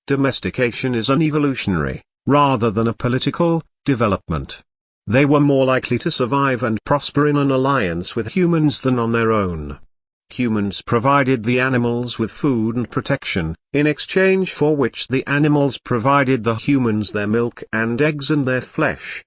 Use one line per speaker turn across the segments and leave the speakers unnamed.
domestication is an evolutionary, rather than a political, development. They were more likely to survive and prosper in an alliance with humans than on their own. Humans provided the animals with food and protection, in exchange for which the animals provided the humans their milk and eggs and their flesh.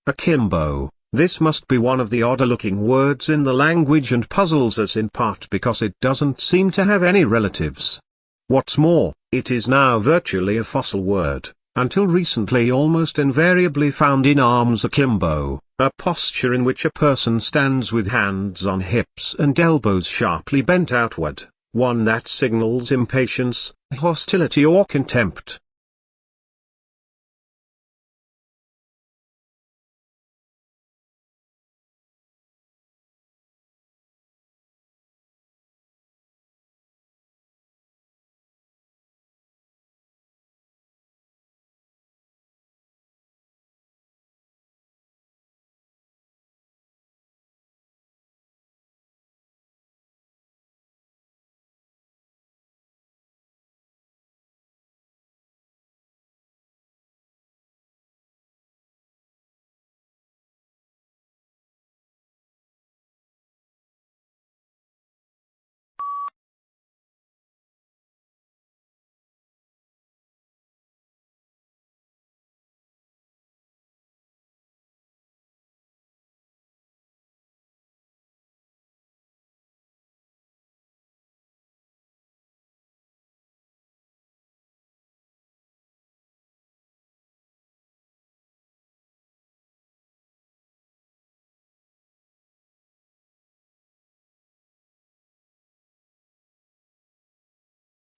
Akimbo. This must be one of the odder-looking words in the language and puzzles us in part because it doesn't seem to have any relatives. What's more, it is now virtually a fossil word, until recently almost invariably found in arms akimbo, a posture in which a person stands with hands on hips and elbows sharply bent outward, one that signals impatience, hostility or contempt.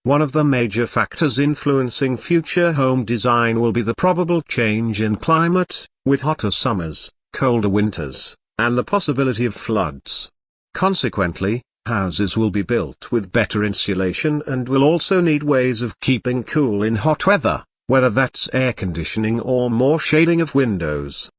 One of the major factors influencing future home design will be the probable change in climate, with hotter summers, colder winters, and the possibility of floods. Consequently, houses will be built with better insulation and will also need ways of keeping cool in hot weather, whether that's air conditioning or more shading of windows.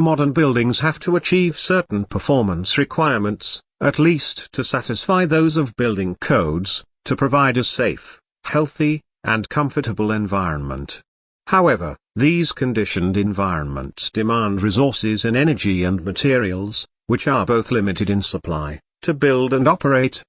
Modern buildings have to achieve certain performance requirements, at least to satisfy those of building codes, to provide a safe, healthy, and comfortable environment. However, these conditioned environments demand resources in energy and materials, which are both limited in supply, to build and operate.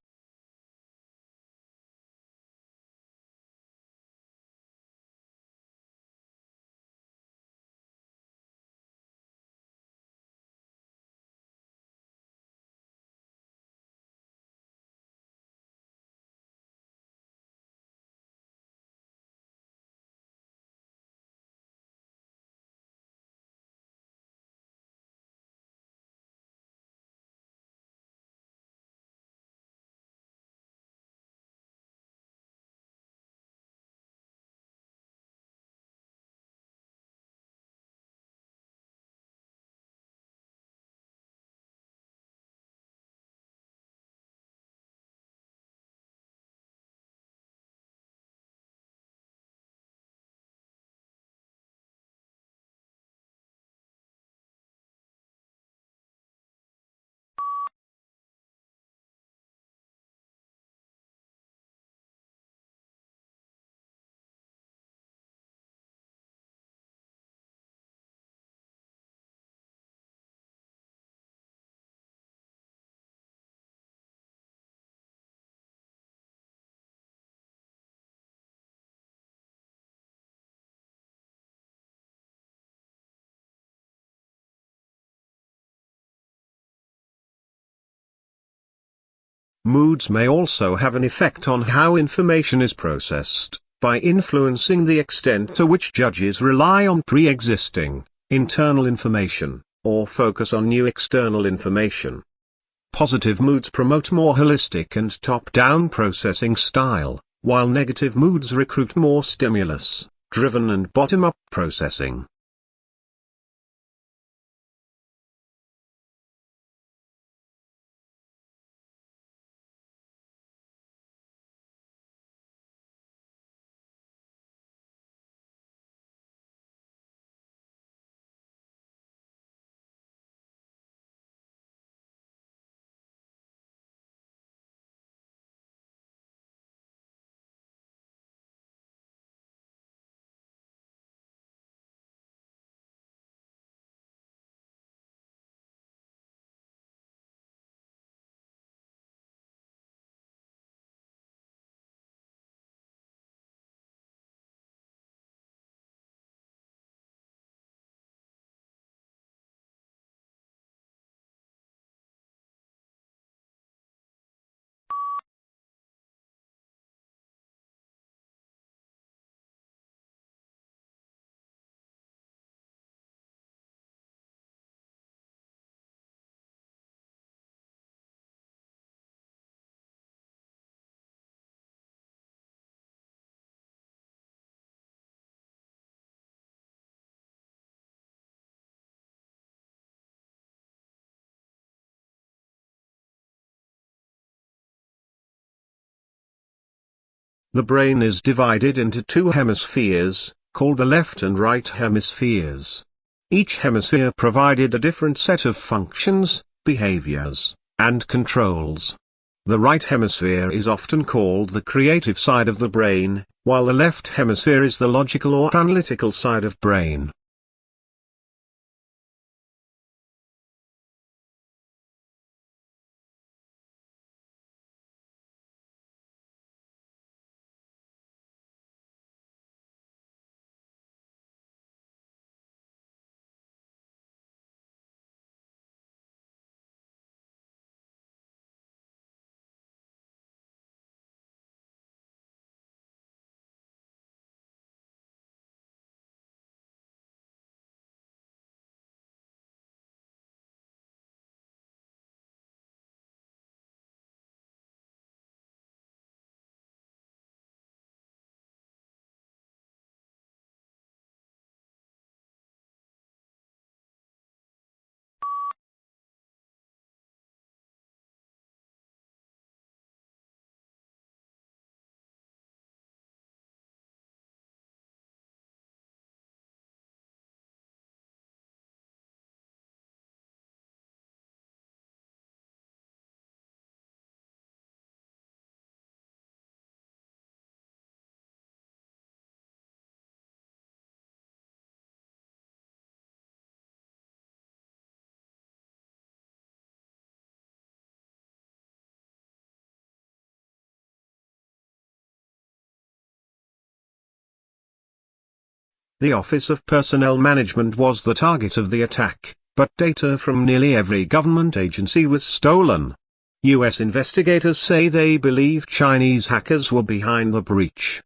Moods may also have an effect on how information is processed, by influencing the extent to which judges rely on pre-existing, internal information, or focus on new external information. Positive moods promote more holistic and top-down processing style, while negative moods recruit more stimulus-driven and bottom-up processing. The brain is divided into two hemispheres, called the left and right hemispheres. Each hemisphere provided a different set of functions, behaviors, and controls. The right hemisphere is often called the creative side of the brain, while the left hemisphere is the logical or analytical side of brain. The Office of Personnel Management was the target of the attack, but data from nearly every government agency was stolen. US investigators say they believe Chinese hackers were behind the breach.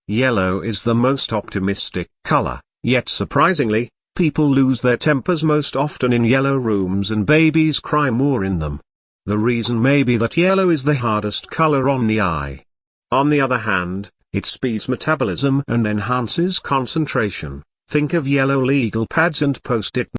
Yellow is the most optimistic color, yet surprisingly, people lose their tempers most often in yellow rooms and babies cry more in them. The reason may be that yellow is the hardest color on the eye. On the other hand, it speeds metabolism and enhances concentration. Think of yellow legal pads and post-it